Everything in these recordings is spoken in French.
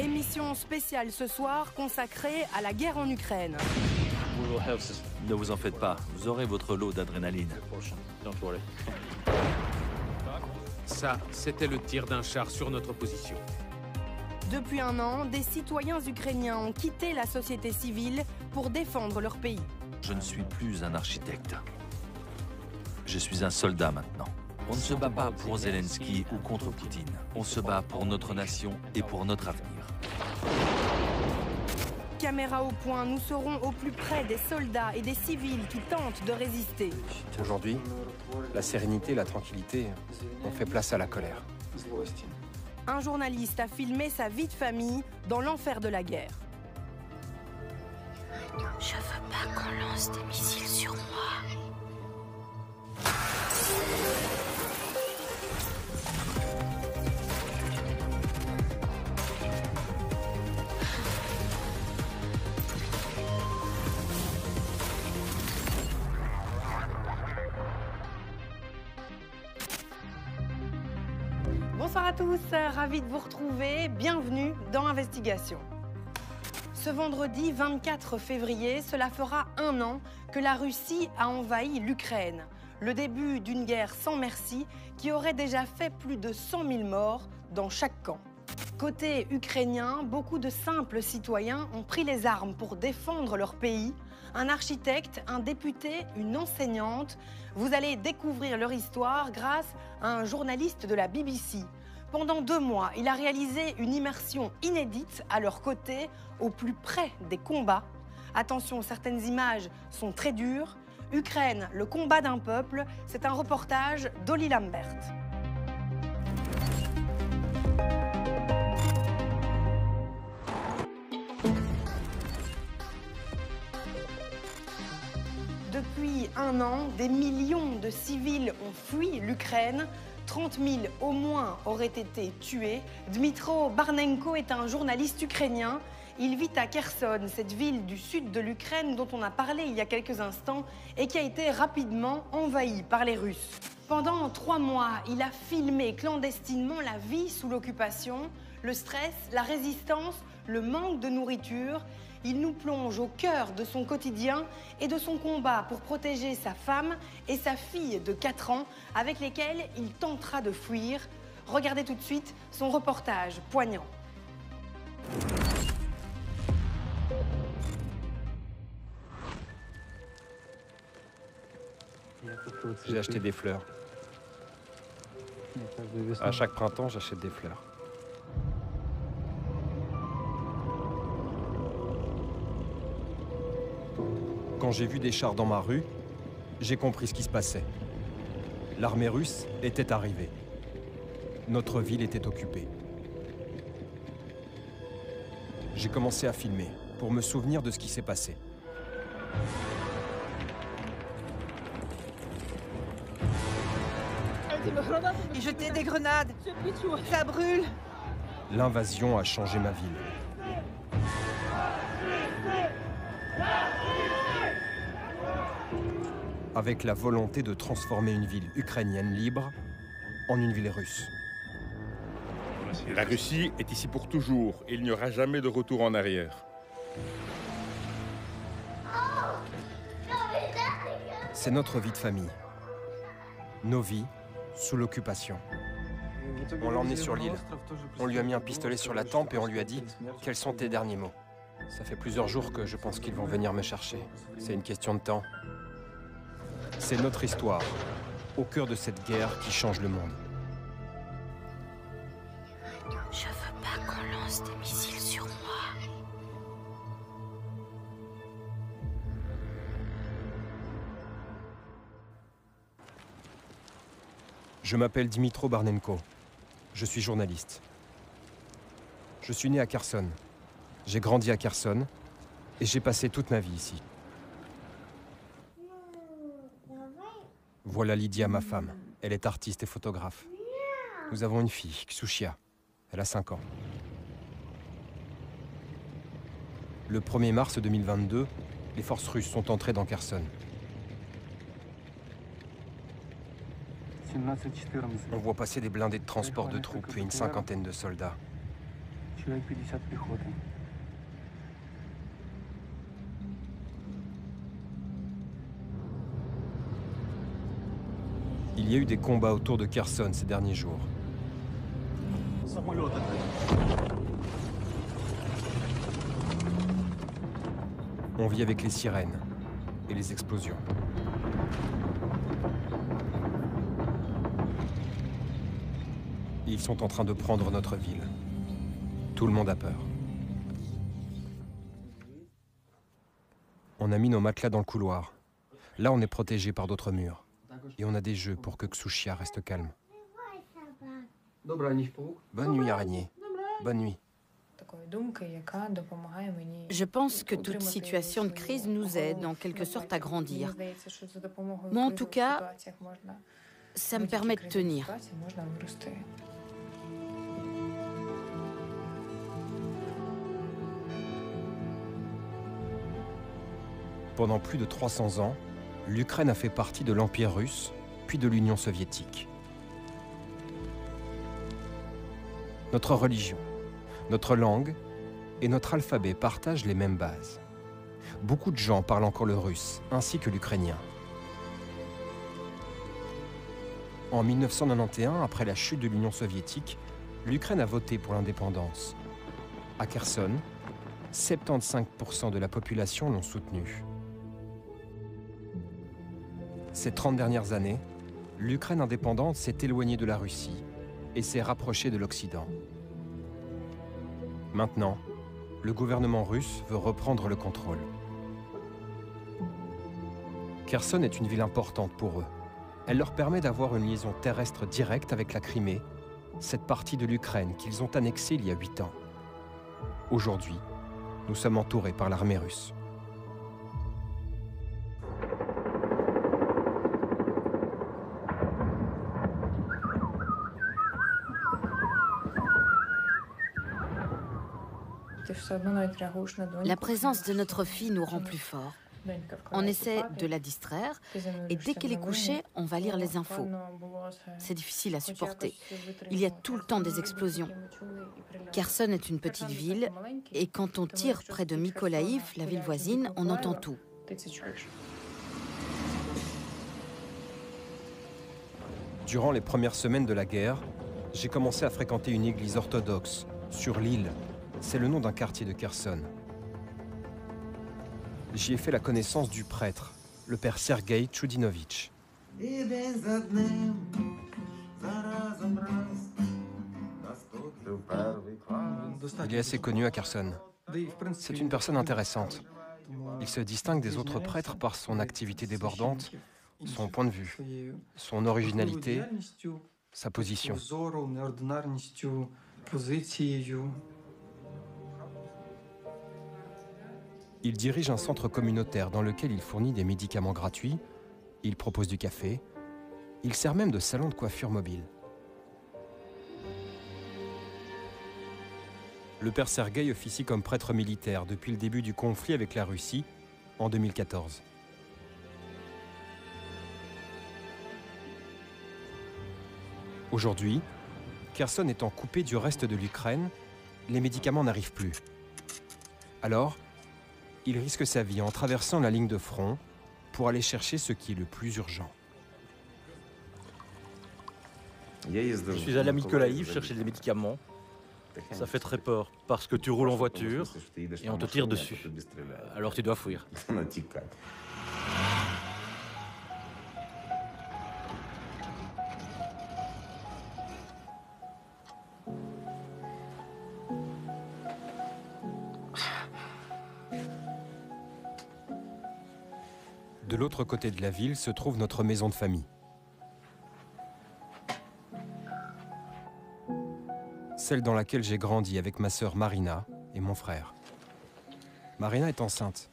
Émission spéciale ce soir consacrée à la guerre en Ukraine. Ne vous en faites pas, vous aurez votre lot d'adrénaline. Ça, c'était le tir d'un char sur notre position. Depuis un an, des citoyens ukrainiens ont quitté la société civile pour défendre leur pays. Je ne suis plus un architecte. Je suis un soldat maintenant. On ne se bat pas pour Zelensky ou contre Poutine. On se bat pour notre nation et pour notre avenir. Caméra au point, nous serons au plus près des soldats et des civils qui tentent de résister. Aujourd'hui, la sérénité, la tranquillité ont fait place à la colère. Un journaliste a filmé sa vie de famille dans l'enfer de la guerre. Je veux pas qu'on lance des missiles sur moi. Bonsoir à tous, ravi de vous retrouver. Bienvenue dans Investigation. Ce vendredi 24 février, cela fera un an que la Russie a envahi l'Ukraine. Le début d'une guerre sans merci qui aurait déjà fait plus de 100 000 morts dans chaque camp. Côté ukrainien, beaucoup de simples citoyens ont pris les armes pour défendre leur pays. Un architecte, un député, une enseignante. Vous allez découvrir leur histoire grâce à un journaliste de la BBC. Pendant 2 mois, il a réalisé une immersion inédite à leur côté, au plus près des combats. Attention, certaines images sont très dures. Ukraine, le combat d'un peuple, c'est un reportage d'Oli Lambert. Depuis un an, des millions de civils ont fui l'Ukraine. 30 000 au moins auraient été tués. Dmytro Barnenko est un journaliste ukrainien. Il vit à Kherson, cette ville du sud de l'Ukraine dont on a parlé il y a quelques instants et qui a été rapidement envahie par les Russes. Pendant 3 mois, il a filmé clandestinement la vie sous l'occupation, le stress, la résistance, le manque de nourriture. Il nous plonge au cœur de son quotidien et de son combat pour protéger sa femme et sa fille de 4 ans avec lesquelles il tentera de fuir. Regardez tout de suite son reportage poignant. J'ai acheté des fleurs. À chaque printemps, j'achète des fleurs. Quand j'ai vu des chars dans ma rue, j'ai compris ce qui se passait. L'armée russe était arrivée. Notre ville était occupée. J'ai commencé à filmer pour me souvenir de ce qui s'est passé. Ils jetaient des grenades. Ça brûle. L'invasion a changé ma ville. Avec la volonté de transformer une ville ukrainienne libre en une ville russe. La Russie est ici pour toujours et il n'y aura jamais de retour en arrière. C'est notre vie de famille. Nos vies sous l'occupation. On l'a emmené sur l'île. On lui a mis un pistolet sur la tempe et on lui a dit « Quels sont tes derniers mots ?» Ça fait plusieurs jours que je pense qu'ils vont venir me chercher. C'est une question de temps. C'est notre histoire, au cœur de cette guerre qui change le monde. Je veux pas qu'on lance des missiles sur moi. Je m'appelle Dmytro Barnenko. Je suis journaliste. Je suis né à Kherson. J'ai grandi à Kherson et j'ai passé toute ma vie ici. Voilà Lydia, ma femme. Elle est artiste et photographe. Nous avons une fille, Ksushia. Elle a 5 ans. Le 1er mars 2022, les forces russes sont entrées dans Kherson. On voit passer des blindés de transport de troupes et une 50aine de soldats. Il y a eu des combats autour de Kherson ces derniers jours. On vit avec les sirènes et les explosions. Ils sont en train de prendre notre ville. Tout le monde a peur. On a mis nos matelas dans le couloir. Là, on est protégé par d'autres murs. Et on a des jeux pour que Xuxia reste calme. Bonne nuit, araignée. Bonne nuit. Je pense que toute situation de crise nous aide en quelque sorte à grandir. Moi, en tout cas, ça me permet de tenir. Pendant plus de 300 ans, l'Ukraine a fait partie de l'Empire russe, puis de l'Union soviétique. Notre religion, notre langue et notre alphabet partagent les mêmes bases. Beaucoup de gens parlent encore le russe, ainsi que l'ukrainien. En 1991, après la chute de l'Union soviétique, l'Ukraine a voté pour l'indépendance. À Kherson, 75% de la population l'ont soutenu. Ces 30 dernières années, l'Ukraine indépendante s'est éloignée de la Russie et s'est rapprochée de l'Occident. Maintenant, le gouvernement russe veut reprendre le contrôle. Kherson est une ville importante pour eux. Elle leur permet d'avoir une liaison terrestre directe avec la Crimée, cette partie de l'Ukraine qu'ils ont annexée il y a 8 ans. Aujourd'hui, nous sommes entourés par l'armée russe. La présence de notre fille nous rend plus forts. On essaie de la distraire et dès qu'elle est couchée, on va lire les infos. C'est difficile à supporter. Il y a tout le temps des explosions. Kherson est une petite ville et quand on tire près de Mykolaïv, la ville voisine, on entend tout. Durant les premières semaines de la guerre, j'ai commencé à fréquenter une église orthodoxe sur l'île. C'est le nom d'un quartier de Kherson. J'y ai fait la connaissance du prêtre, le père Sergueï Tchoudinovitch. Il est assez connu à Kherson. C'est une personne intéressante. Il se distingue des autres prêtres par son activité débordante, son point de vue, son originalité, sa position. Il dirige un centre communautaire dans lequel il fournit des médicaments gratuits, il propose du café, il sert même de salon de coiffure mobile. Le père Sergueï officie comme prêtre militaire depuis le début du conflit avec la Russie en 2014. Aujourd'hui, Kherson étant coupé du reste de l'Ukraine, les médicaments n'arrivent plus. Alors, il risque sa vie en traversant la ligne de front pour aller chercher ce qui est le plus urgent. Je suis allé à Mykolaïv chercher des médicaments. Ça fait très peur parce que tu roules en voiture et on te tire dessus. Alors tu dois fuir. De l'autre côté de la ville se trouve notre maison de famille. Celle dans laquelle j'ai grandi avec ma sœur Marina et mon frère. Marina est enceinte.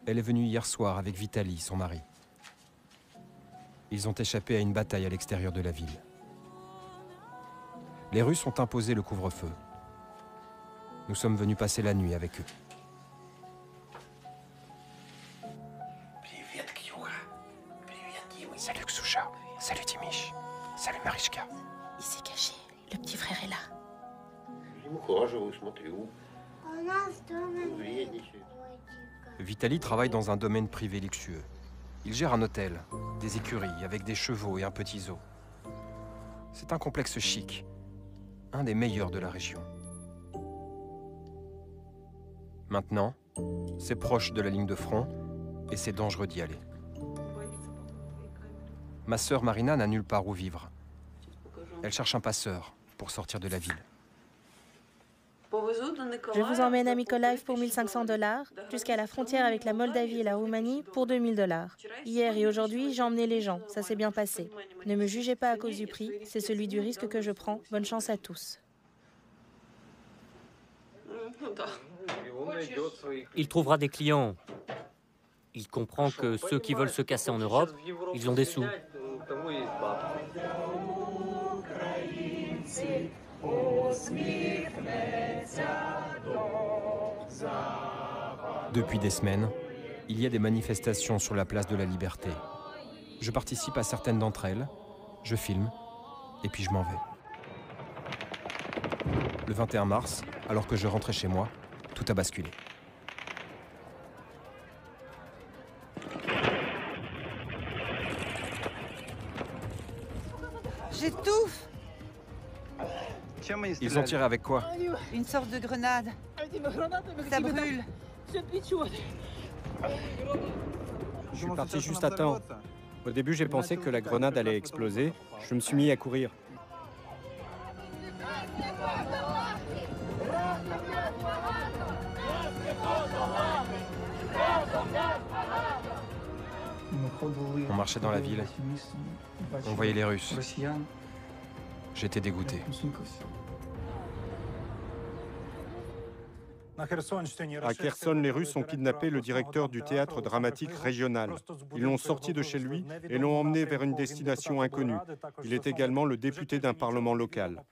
Elle est venue hier soir avec Vitali, son mari. Ils ont échappé à une bataille à l'extérieur de la ville. Les Russes ont imposé le couvre-feu. Nous sommes venus passer la nuit avec eux. Salut Xuxa, salut Timish, salut Marichka. Il s'est caché, le petit frère est là. Vitali travaille dans un domaine privé luxueux. Il gère un hôtel, des écuries avec des chevaux et un petit zoo. C'est un complexe chic, un des meilleurs de la région. Maintenant, c'est proche de la ligne de front et c'est dangereux d'y aller. Ma sœur Marina n'a nulle part où vivre. Elle cherche un passeur pour sortir de la ville. Je vous emmène à Mykolaiv pour 1500 $, jusqu'à la frontière avec la Moldavie et la Roumanie pour 2000 $. Hier et aujourd'hui, j'ai emmené les gens, ça s'est bien passé. Ne me jugez pas à cause du prix, c'est celui du risque que je prends. Bonne chance à tous. Il trouvera des clients. Il comprend que ceux qui veulent se casser en Europe, ils ont des sous. Depuis des semaines, il y a des manifestations sur la place de la Liberté. Je participe à certaines d'entre elles, je filme, et puis je m'en vais. Le 21 mars, alors que je rentrais chez moi, tout a basculé. J'étouffe! Ils ont tiré avec quoi? Une sorte de grenade. Ça brûle. Je suis parti juste à temps. Au début, j'ai pensé que la grenade allait exploser. Je me suis mis à courir. On marchait dans la ville. On voyait les Russes. J'étais dégoûté. À Kherson, les Russes ont kidnappé le directeur du théâtre dramatique régional. Ils l'ont sorti de chez lui et l'ont emmené vers une destination inconnue. Il est également le député d'un parlement local.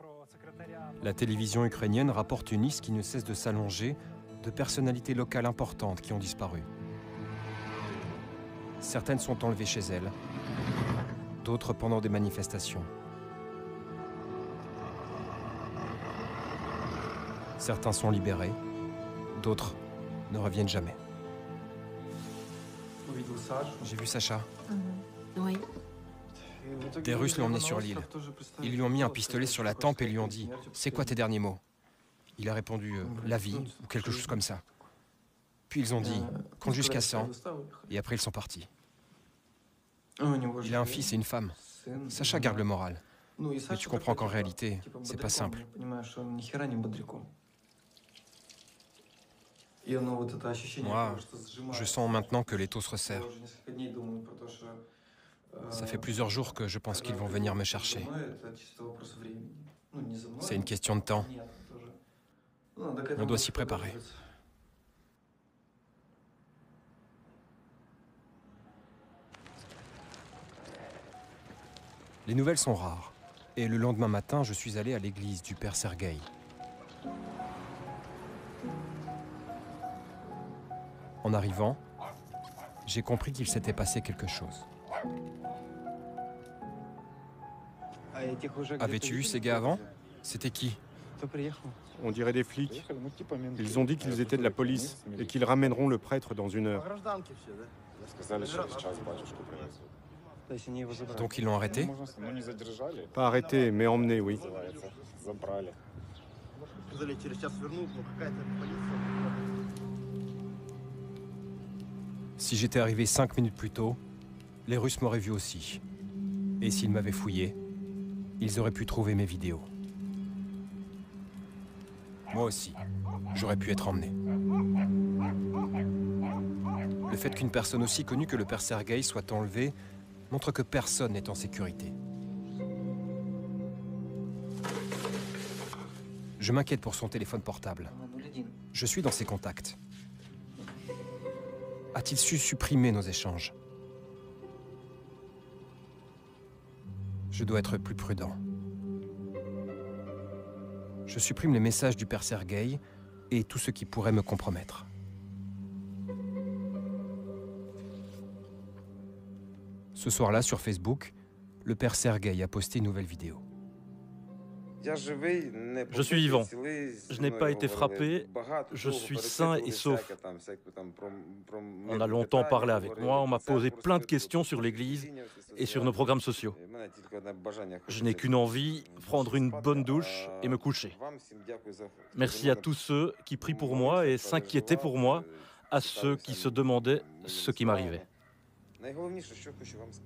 La télévision ukrainienne rapporte une liste qui ne cesse de s'allonger de personnalités locales importantes qui ont disparu. Certaines sont enlevées chez elles, d'autres pendant des manifestations. Certains sont libérés, d'autres ne reviennent jamais. J'ai vu Sacha. Oui. Des Russes l'ont emmené sur l'île. Ils lui ont mis un pistolet sur la tempe et lui ont dit « C'est quoi tes derniers mots ?» Il a répondu « La vie » ou quelque chose comme ça. Puis ils ont dit « Compte jusqu'à 100 » et après ils sont partis. Il a un fils et une femme. Sacha garde le moral. Mais tu comprends qu'en réalité, c'est pas simple. Moi, je sens maintenant que l'étau se resserre. Ça fait plusieurs jours que je pense qu'ils vont venir me chercher. C'est une question de temps. On doit s'y préparer. Les nouvelles sont rares. Et le lendemain matin, je suis allé à l'église du père Sergueï. En arrivant, j'ai compris qu'il s'était passé quelque chose. Avais-tu eu ces gars avant? C'était qui? On dirait des flics. Ils ont dit qu'ils étaient de la police et qu'ils ramèneront le prêtre dans 1 heure. Donc ils l'ont arrêté? Pas arrêté, mais emmené, oui. Si j'étais arrivé 5 minutes plus tôt, les Russes m'auraient vu aussi. Et s'ils m'avaient fouillé, ils auraient pu trouver mes vidéos. Moi aussi, j'aurais pu être emmené. Le fait qu'une personne aussi connue que le père Sergueï soit enlevée montre que personne n'est en sécurité. Je m'inquiète pour son téléphone portable. Je suis dans ses contacts. A-t-il su supprimer nos échanges? Je dois être plus prudent. Je supprime les messages du père Sergueï et tout ce qui pourrait me compromettre. Ce soir-là, sur Facebook, le père Sergueï a posté une nouvelle vidéo. Je suis vivant. Je n'ai pas été frappé. Je suis sain et sauf. On a longtemps parlé avec moi. On m'a posé plein de questions sur l'Église et sur nos programmes sociaux. Je n'ai qu'une envie, prendre une bonne douche et me coucher. Merci à tous ceux qui prient pour moi et s'inquiétaient pour moi, à ceux qui se demandaient ce qui m'arrivait.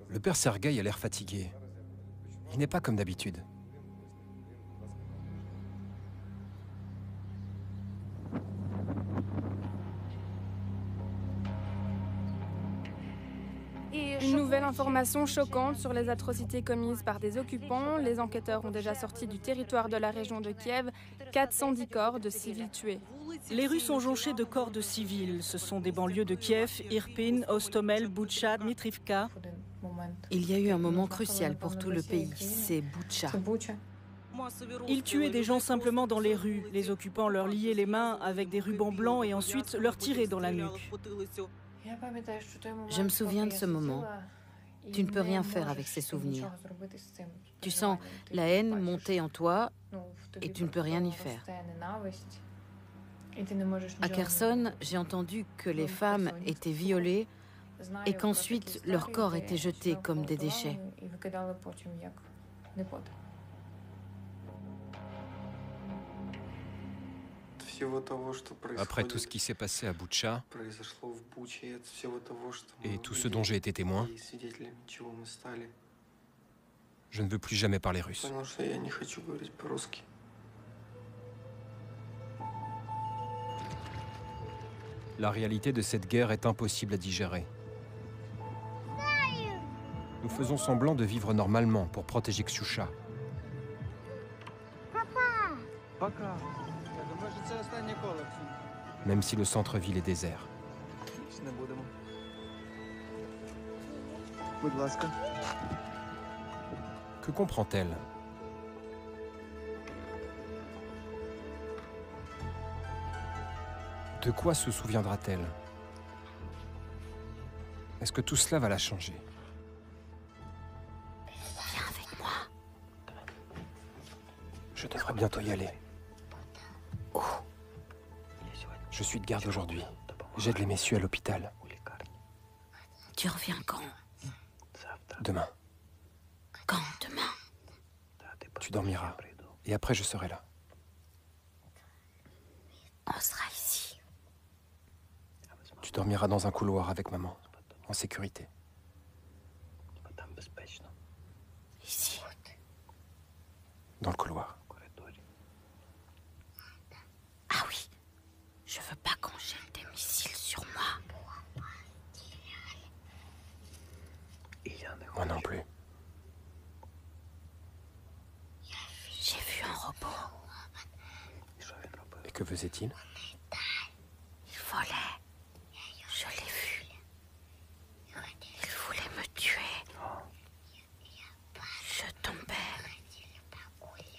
Le père Sergueï a l'air fatigué. Il n'est pas comme d'habitude. Une nouvelle information choquante sur les atrocités commises par des occupants. Les enquêteurs ont déjà sorti du territoire de la région de Kiev 410 corps de civils tués. Les rues sont jonchées de corps de civils. Ce sont des banlieues de Kiev, Irpin, Hostomel, Boutcha, Dmitrivka. Il y a eu un moment crucial pour tout le pays, c'est Boutcha. Ils tuaient des gens simplement dans les rues. Les occupants leur liaient les mains avec des rubans blancs et ensuite leur tiraient dans la nuque. Je me souviens de ce moment. Tu ne peux rien faire avec ces souvenirs. Tu sens la haine monter en toi et tu ne peux rien y faire. À Kherson, j'ai entendu que les femmes étaient violées et qu'ensuite leurs corps étaient jetés comme des déchets. Après tout ce qui s'est passé à Boutcha et tout ce dont j'ai été témoin, je ne veux plus jamais parler russe. La réalité de cette guerre est impossible à digérer. Nous faisons semblant de vivre normalement pour protéger Ksiusha. Même si le centre-ville est désert. Que comprend-elle? De quoi se souviendra-t-elle? Est-ce que tout cela va la changer? Viens avec moi. Je devrais bientôt y aller. Où? Je suis de garde aujourd'hui. J'aide les messieurs à l'hôpital. Tu reviens quand? Demain. Quand demain? Tu dormiras. Et après, je serai là. On sera ici. Tu dormiras dans un couloir avec maman, en sécurité. Ici. Dans le couloir. Ah oui. Je veux pas qu'on jette des missiles sur moi. Moi non plus. J'ai vu un robot. Et que faisait-il? Il volait. Je l'ai vu. Il voulait me tuer. Je tombais.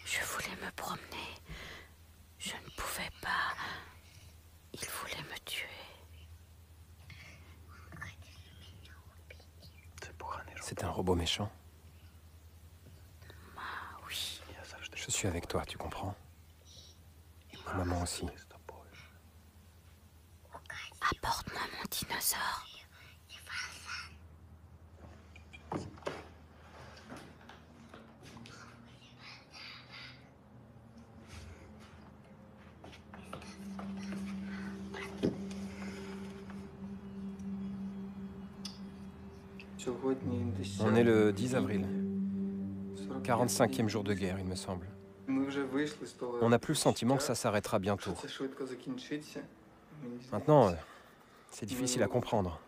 Je voulais me promener. Je ne pouvais pas. Il voulait me tuer. C'est un robot méchant. Oui. Je suis avec toi, tu comprends? Maman aussi. Apporte-moi mon dinosaure. On est le 10 avril. 45e jour de guerre, il me semble. On n'a plus le sentiment que ça s'arrêtera bientôt. Maintenant, c'est difficile à comprendre.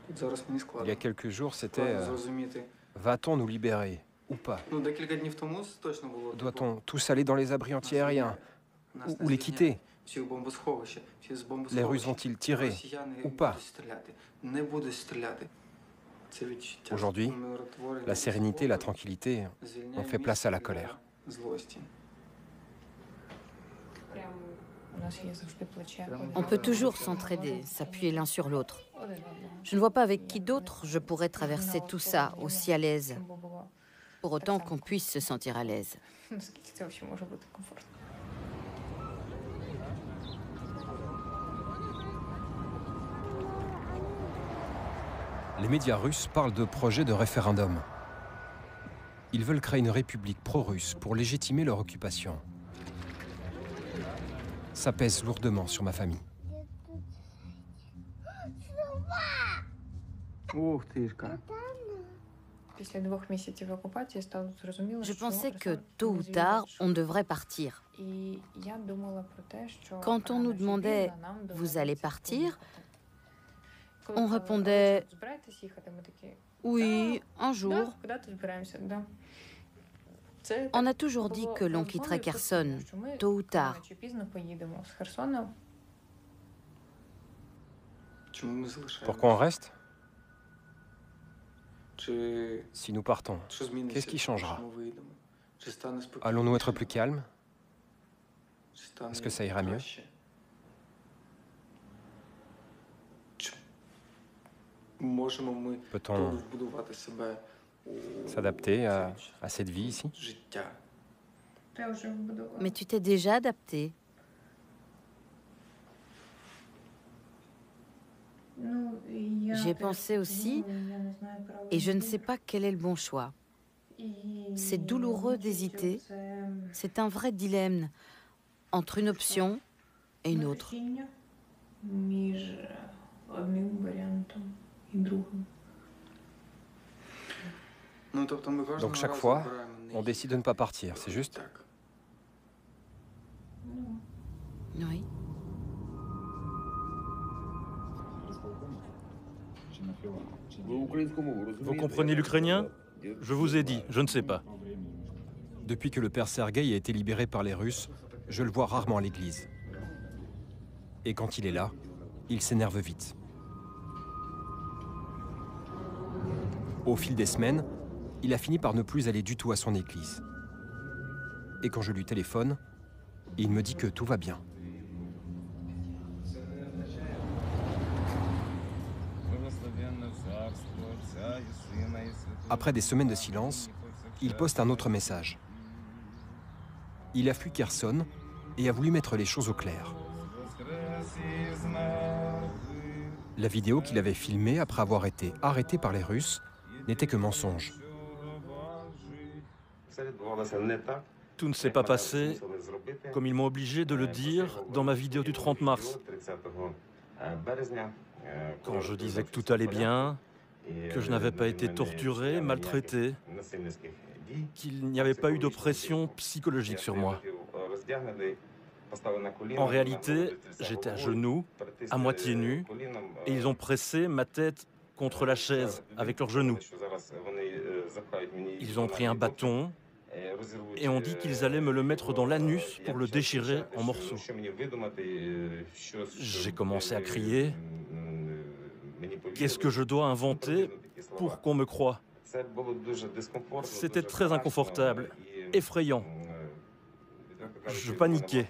Il y a quelques jours, c'était va-t-on nous libérer ou pas? Doit-on tous aller dans les abris antiaériens ou les quitter? Les Russes vont-ils tirer ou pas? Aujourd'hui, la sérénité, la tranquillité ont fait place à la colère. On peut toujours s'entraider, s'appuyer l'un sur l'autre. Je ne vois pas avec qui d'autre je pourrais traverser tout ça aussi à l'aise. pour autant qu'on puisse se sentir à l'aise. Les médias russes parlent de projet de référendum. Ils veulent créer une république pro-russe pour légitimer leur occupation. Ça pèse lourdement sur ma famille. Je pensais que tôt ou tard, on devrait partir. Quand on nous demandait « vous allez partir ?», on répondait « oui, un jour ». On a toujours dit que l'on quitterait Kherson, tôt ou tard. Pourquoi on reste? Si nous partons, qu'est-ce qui changera? Allons-nous être plus calmes? Est-ce que ça ira mieux? Peut-on s'adapter à cette vie ici? Mais tu t'es déjà adapté. J'y ai pensé aussi, et je ne sais pas quel est le bon choix. C'est douloureux d'hésiter. C'est un vrai dilemme entre une option et une autre. Donc chaque fois, on décide de ne pas partir, c'est juste? Oui. Vous comprenez l'ukrainien? Je vous ai dit, je ne sais pas. Depuis que le père Sergueï a été libéré par les Russes, je le vois rarement à l'église. Et quand il est là, il s'énerve vite. Au fil des semaines, il a fini par ne plus aller du tout à son église. Et quand je lui téléphone, il me dit que tout va bien. Après des semaines de silence, il poste un autre message. Il a fui Kherson et a voulu mettre les choses au clair. La vidéo qu'il avait filmée après avoir été arrêté par les Russes n'était que mensonge. Tout ne s'est pas passé comme ils m'ont obligé de le dire dans ma vidéo du 30 mars. Quand je disais que tout allait bien, que je n'avais pas été torturé, maltraité, qu'il n'y avait pas eu d'oppression psychologique sur moi. En réalité, j'étais à genoux, à moitié nu, et ils ont pressé ma tête contre la chaise avec leurs genoux. Ils ont pris un bâton et ont dit qu'ils allaient me le mettre dans l'anus pour le déchirer en morceaux. J'ai commencé à crier. Qu'est-ce que je dois inventer pour qu'on me croie? C'était très inconfortable, effrayant. Je paniquais.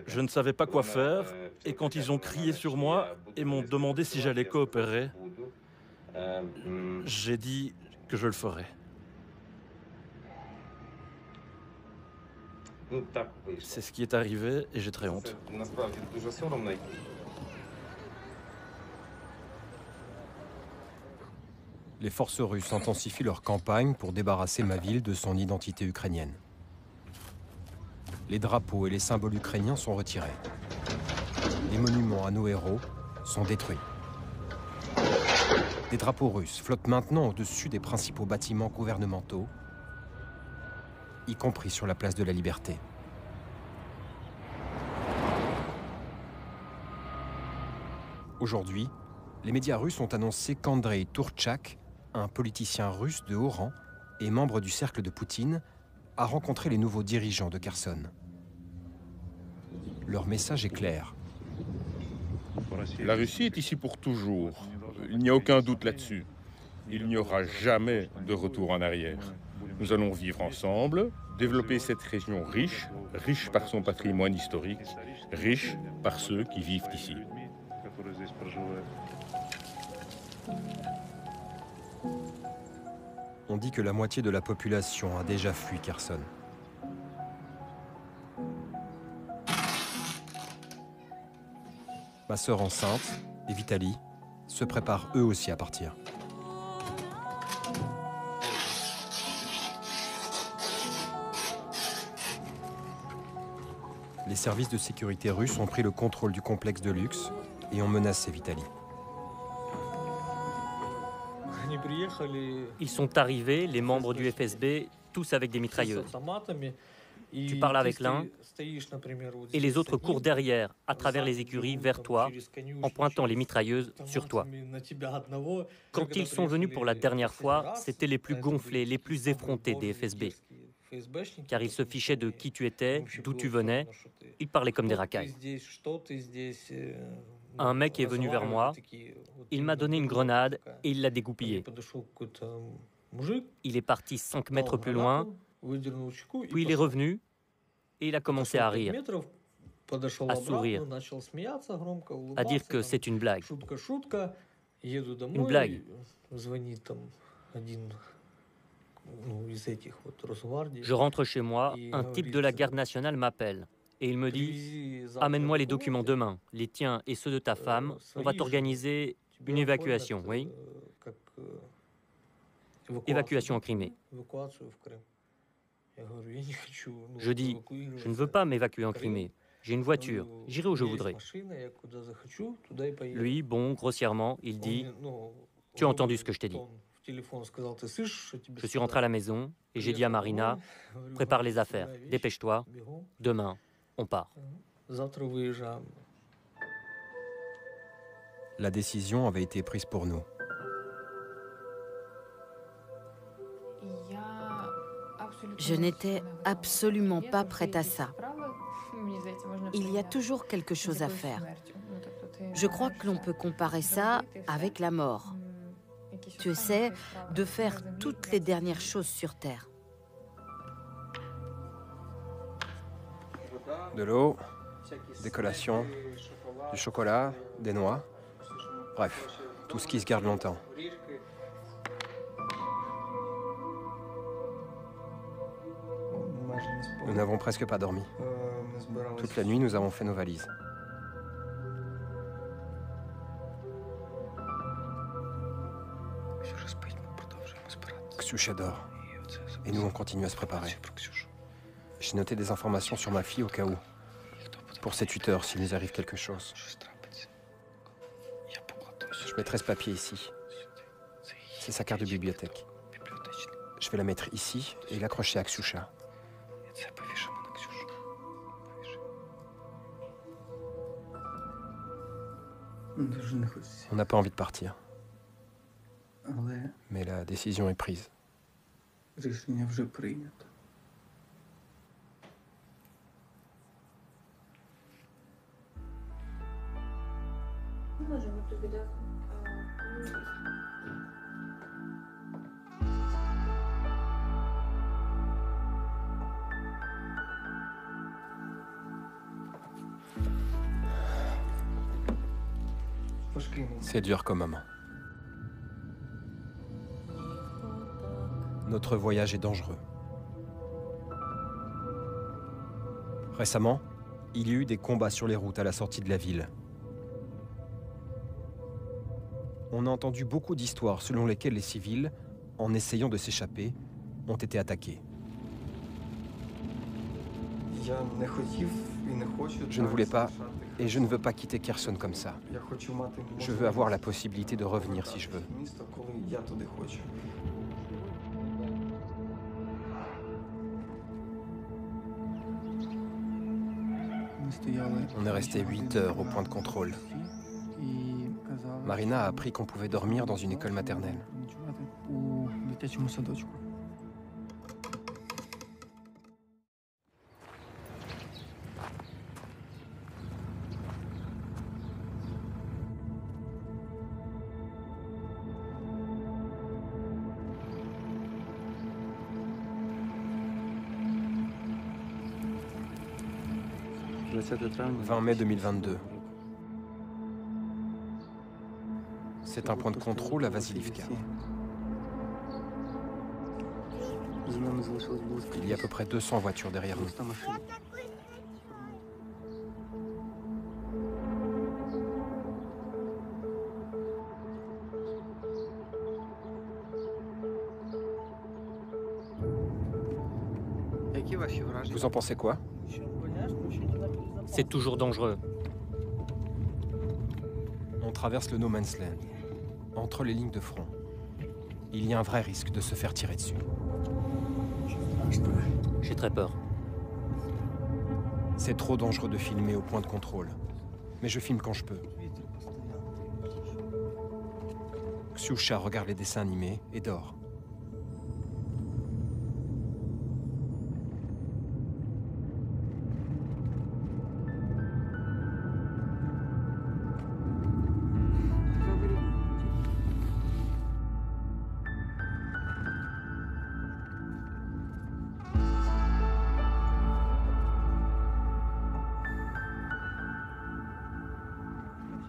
Je ne savais pas quoi faire, et quand ils ont crié sur moi et m'ont demandé si j'allais coopérer, j'ai dit que je le ferais. C'est ce qui est arrivé et j'ai très honte. Les forces russes intensifient leur campagne pour débarrasser ma ville de son identité ukrainienne. Les drapeaux et les symboles ukrainiens sont retirés. Les monuments à nos héros sont détruits. Des drapeaux russes flottent maintenant au-dessus des principaux bâtiments gouvernementaux, y compris sur la place de la Liberté. Aujourd'hui, les médias russes ont annoncé qu'Andrei Turchak, un politicien russe de haut rang et membre du cercle de Poutine, a rencontré les nouveaux dirigeants de Kherson. Leur message est clair. La Russie est ici pour toujours. Il n'y a aucun doute là-dessus. Il n'y aura jamais de retour en arrière. Nous allons vivre ensemble, développer cette région riche, riche par son patrimoine historique, riche par ceux qui vivent ici. On dit que la moitié de la population a déjà fui Kherson. Ma sœur enceinte et Vitaly se préparent eux aussi à partir. Les services de sécurité russes ont pris le contrôle du complexe de luxe et ont menacé Vitaly. Ils sont arrivés, les membres du FSB, tous avec des mitrailleuses. Tu parles avec l'un et les autres courent derrière, à travers les écuries, vers toi, en pointant les mitrailleuses sur toi. Quand ils sont venus pour la dernière fois, c'étaient les plus gonflés, les plus effrontés des FSB. Car ils se fichaient de qui tu étais, d'où tu venais, ils parlaient comme des racailles. Un mec est venu vers moi, il m'a donné une grenade et il l'a dégoupillée. Il est parti 5 mètres plus loin, puis il est revenu et il a commencé à rire, à sourire, à dire que c'est une blague. Une blague. Je rentre chez moi, un type de la garde nationale m'appelle et il me dit « Amène-moi les documents demain, les tiens et ceux de ta femme, on va t'organiser une évacuation, oui ?» Évacuation en Crimée. Je dis « Je ne veux pas m'évacuer en Crimée, j'ai une voiture, j'irai où je voudrais. » Lui, bon, grossièrement, il dit « Tu as entendu ce que je t'ai dit ?» Je suis rentré à la maison et j'ai dit à Marina « Prépare les affaires, dépêche-toi, demain, on part. » La décision avait été prise pour nous. Je n'étais absolument pas prête à ça. Il y a toujours quelque chose à faire. Je crois que l'on peut comparer ça avec la mort. Tu essaies de faire toutes les dernières choses sur Terre. De l'eau, des collations, du chocolat, des noix. Bref, tout ce qui se garde longtemps. Nous n'avons presque pas dormi. Toute la nuit, nous avons fait nos valises. Ksyusha dort. Et nous, on continue à se préparer. J'ai noté des informations sur ma fille au cas où. Pour ses tuteurs, s'il nous arrive quelque chose. Je mettrai ce papier ici. C'est sa carte de bibliothèque. Je vais la mettre ici et l'accrocher à Ksyusha. On n'a pas envie de partir. Mais la décision est prise. C'est dur comme moment. Notre voyage est dangereux. Récemment, il y a eu des combats sur les routes à la sortie de la ville. On a entendu beaucoup d'histoires selon lesquelles les civils, en essayant de s'échapper, ont été attaqués. Je ne voulais pas, et je ne veux pas quitter Kherson comme ça. Je veux avoir la possibilité de revenir si je veux. On est resté 8 heures au point de contrôle. Marina a appris qu'on pouvait dormir dans une école maternelle. « 20 mai 2022. C'est un point de contrôle à Vasilivka. Il y a à peu près 200 voitures derrière nous. Vous en pensez quoi? C'est toujours dangereux. On traverse le No Man's Land, entre les lignes de front. Il y a un vrai risque de se faire tirer dessus. J'ai très peur. C'est trop dangereux de filmer au point de contrôle. Mais je filme quand je peux. Ksiusha regarde les dessins animés et dort.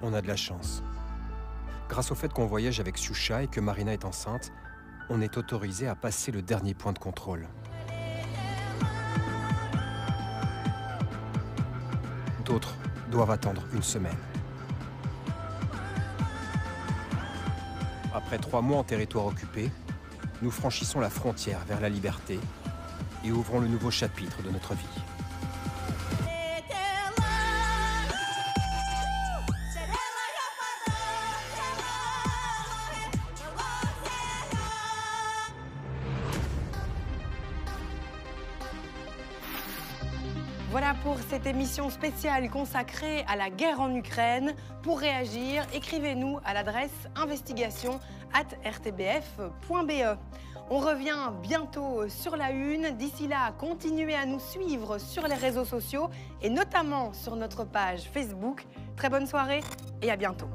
On a de la chance. Grâce au fait qu'on voyage avec Ksiusha et que Marina est enceinte, on est autorisé à passer le dernier point de contrôle. D'autres doivent attendre une semaine. Après 3 mois en territoire occupé, nous franchissons la frontière vers la liberté et ouvrons le nouveau chapitre de notre vie. Voilà pour cette émission spéciale consacrée à la guerre en Ukraine. Pour réagir, écrivez-nous à l'adresse investigation@rtbf.be. On revient bientôt sur la une. D'ici là, continuez à nous suivre sur les réseaux sociaux et notamment sur notre page Facebook. Très bonne soirée et à bientôt.